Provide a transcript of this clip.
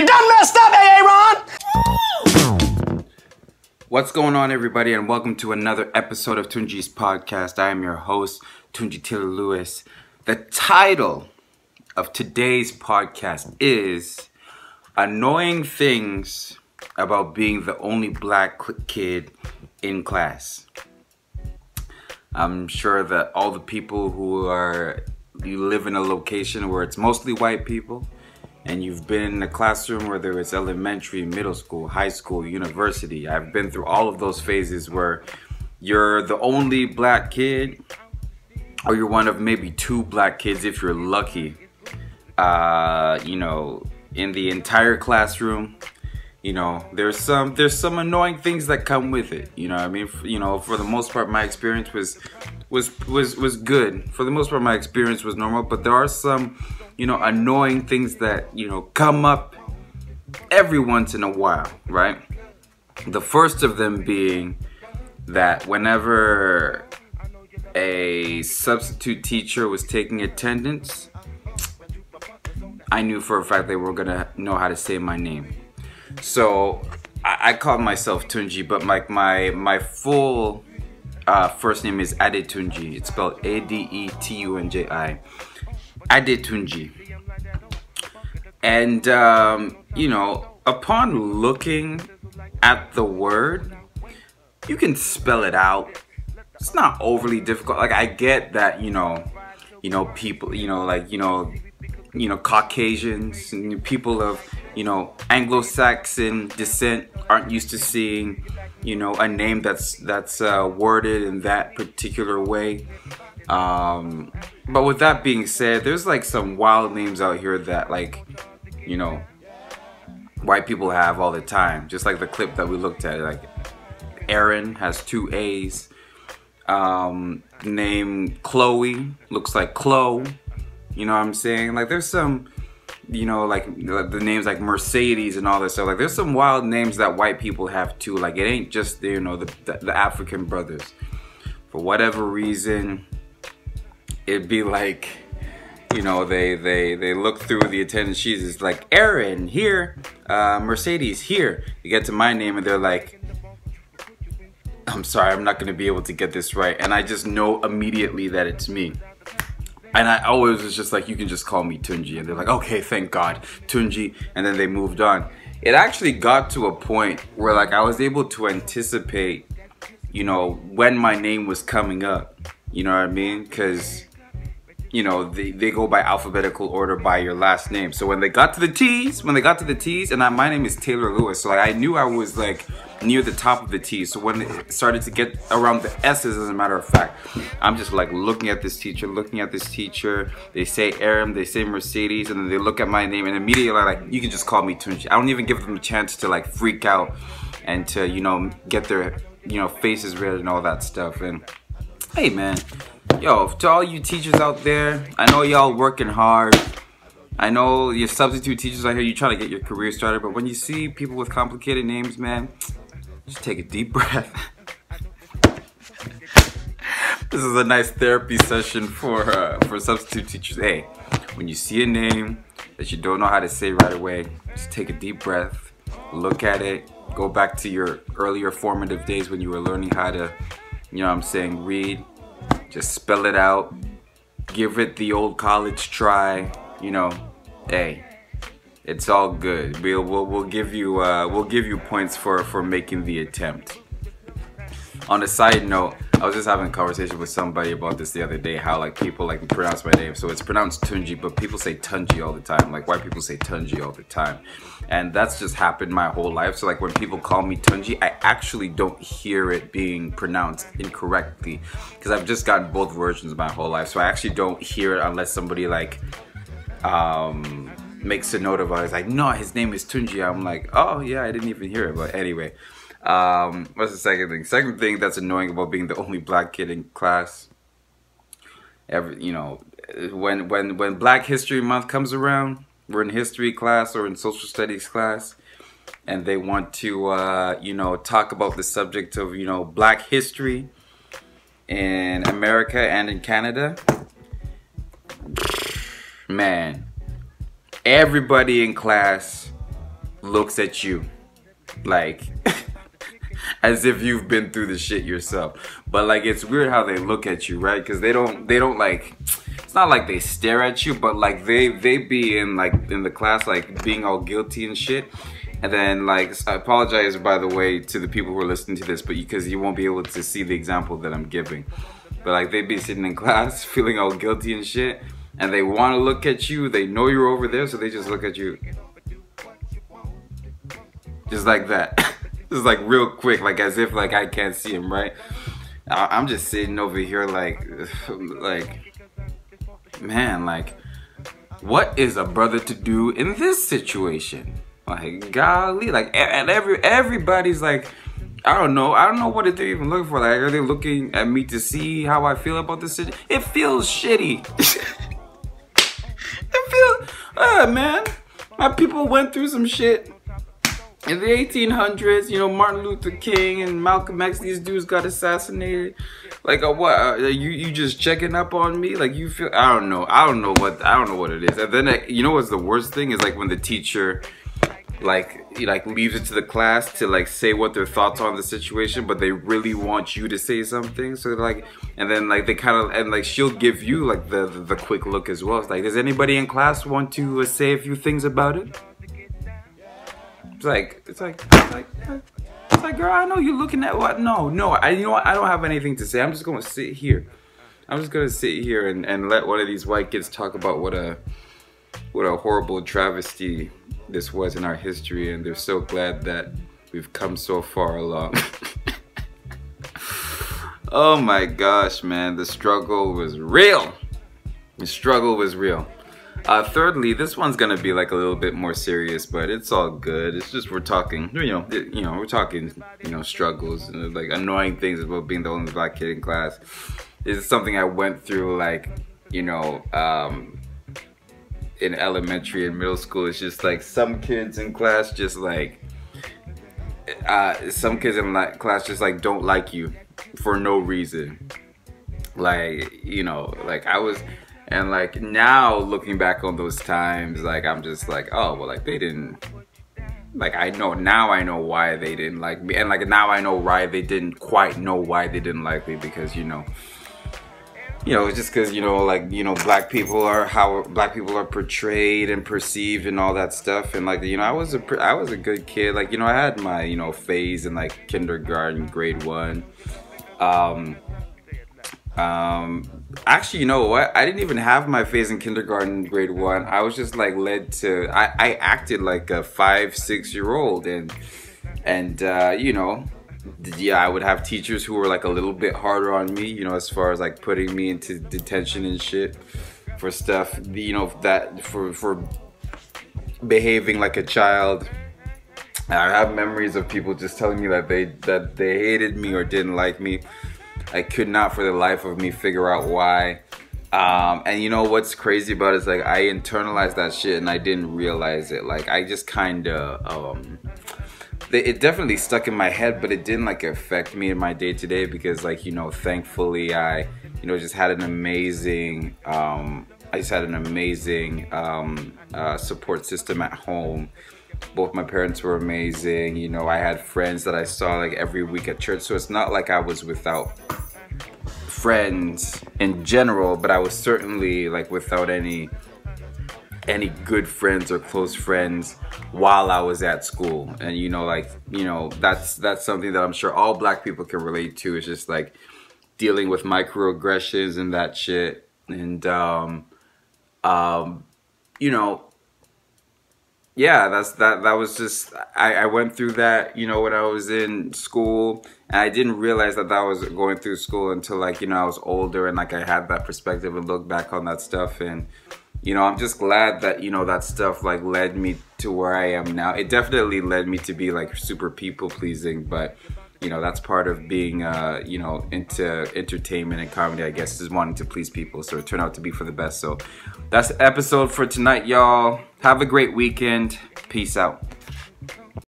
You done messed up, Aaron! What's going on, everybody, and welcome to another episode of Tunji's podcast. I am your host, Tunji Taylor Lewis. The title of today's podcast is Annoying Things About Being the Only Black Kid in Class. I'm sure that all the people you live in a location where it's mostly white people, and you've been in a classroom, whether it's elementary, middle school, high school, university. I've been through all of those phases where you're the only black kid, or you're one of maybe two black kids if you're lucky, in the entire classroom. There's some annoying things that come with it. You know what I mean? For the most part, my experience was good. For the most part, my experience was normal, but there are some annoying things that come up every once in a while, right? The first of them being that whenever a substitute teacher was taking attendance, I knew for a fact they were gonna know how to say my name. So I called myself Tunji, but my full first name is Tunji. It's spelled Adetunji. Tunji. And upon looking at the word, you can spell it out. It's not overly difficult. Like, I get that people, Caucasians and people of Anglo-Saxon descent aren't used to seeing a name that's worded in that particular way. But with that being said, there's like some wild names out here that white people have all the time. Just like the clip that we looked at, like Aaron has 2 A's. Name Chloe looks like Chloe. You know what I'm saying? Like, there's some, like the names like Mercedes and all this stuff. Like, there's some wild names that white people have too. Like, it ain't just the African brothers. For whatever reason, it'd be like, they look through the attendance sheets. It's like, Aaron here, Mercedes here. You get to my name and they're like, I'm sorry, I'm not gonna be able to get this right. And I just know immediately that it's me. And I always was just like, you can just call me Tunji. And they're like, okay, thank God, Tunji. And then they moved on. It actually got to a point where I was able to anticipate, when my name was coming up. You know what I mean? Because, they go by alphabetical order by your last name. So when they got to the T's, and my name is Taylor Lewis. So I knew I was near the top of the T's. So when it started to get around the S's, as a matter of fact, I'm just looking at this teacher. They say Aaron, they say Mercedes, and then they look at my name and immediately you can just call me Tunji. I don't even give them a chance to freak out and to, get their, faces red and all that stuff. And hey, man, yo, to all you teachers out there, I know y'all working hard. I know your substitute teachers out here, you trying to get your career started, but when you see people with complicated names, man, just take a deep breath. This is a nice therapy session for substitute teachers. Hey, when you see a name that you don't know how to say right away, just take a deep breath, look at it, go back to your earlier formative days when you were learning how to, read. Just spell it out. Give it the old college try. Hey, it's all good. We'll give you points for making the attempt. On a side note, I was just having a conversation with somebody about this the other day, how people pronounce my name. So it's pronounced Tunji, but people say Tunji all the time. White people say Tunji all the time. And that's just happened my whole life. So when people call me Tunji, I actually don't hear it being pronounced incorrectly, because I've just gotten both versions my whole life. So I actually don't hear it unless somebody makes a note of it. It's no, his name is Tunji. I'm like, oh yeah, I didn't even hear it. But anyway, what's the second thing? Second thing that's annoying about being the only black kid in class. When Black History Month comes around, we're in history class or in social studies class, and they want to talk about the subject of Black history in America and in Canada. Man, everybody in class looks at you like as if you've been through the shit yourself. But like it's weird how they look at you, right? Because they don't like, it's not like they stare at you, but like they be in the class like being all guilty and shit. And then like, I apologize by the way to the people who are listening to this, but because you won't be able to see the example that I'm giving. But like they'd be sitting in class feeling all guilty and shit, and they want to look at you, they know you're over there, so they just look at you just like that. Just like real quick, like as if like I can't see him, right? I'm just sitting over here like man, like what is a brother to do in this situation? Like golly, like, and everybody's like, I don't know what they're even looking for. Like, are they looking at me to see how I feel about this situation? It feels shitty. It feels, man, my people went through some shit in the 1800s, you know, Martin Luther King and Malcolm X, these dudes got assassinated. Like, what? You just checking up on me? Like, you feel? I don't know what it is. And then, you know what's the worst thing is like when the teacher, he leaves it to the class to like say what their thoughts are on the situation, but they really want you to say something. So like, and then like they kind of, and like she'll give you like the quick look as well. It's like, does anybody in class want to say a few things about it? It's like, girl, I know you're looking at what? No, you know what? I don't have anything to say. I'm just gonna sit here. I'm just gonna sit here and let one of these white kids talk about what a horrible travesty this was in our history, and they're so glad that we've come so far along. Oh my gosh, man, the struggle was real. The struggle was real. Thirdly, this one's gonna be like a little bit more serious, but it's all good. It's just we're talking, we're talking, struggles and like annoying things about being the only black kid in class. This is something I went through, like, in elementary and middle school. It's just like some kids in class just like, class just like don't like you for no reason. Like, like I was. And like now looking back on those times, like I'm just like, oh, well, like they didn't, like I know why they didn't like me. And like now I know why they didn't quite know why they didn't like me, because, just because, black people are how black people are portrayed and perceived and all that stuff. And like, I was a good kid. Like, I had my, phase in like kindergarten, grade 1. Actually, you know what? I didn't even have my phase in kindergarten, grade 1. I was just like led to, I acted like a 5-6-year-old, and yeah, I would have teachers who were like a little bit harder on me, as far as like putting me into detention and shit for stuff, that for behaving like a child. I have memories of people just telling me that they hated me or didn't like me. I could not for the life of me figure out why. And what's crazy about it is like I internalized that shit and I didn't realize it. Like I just kind of, it definitely stuck in my head, but it didn't like affect me in my day to day, because like, thankfully I, just had an amazing, support system at home. Both my parents were amazing. I had friends that I saw like every week at church. So it's not like I was without friends in general, but I was certainly like without any good friends or close friends while I was at school. And that's something that I'm sure all black people can relate to. It's just like dealing with microaggressions and that shit. And yeah, that was just, I went through that, when I was in school, and I didn't realize that I was going through school until like, I was older and like I had that perspective and looked back on that stuff. And, I'm just glad that, that stuff like led me to where I am now. It definitely led me to be like super people pleasing, but that's part of being, into entertainment and comedy, I guess, is wanting to please people. So it turned out to be for the best. So that's the episode for tonight, y'all. Have a great weekend. Peace out.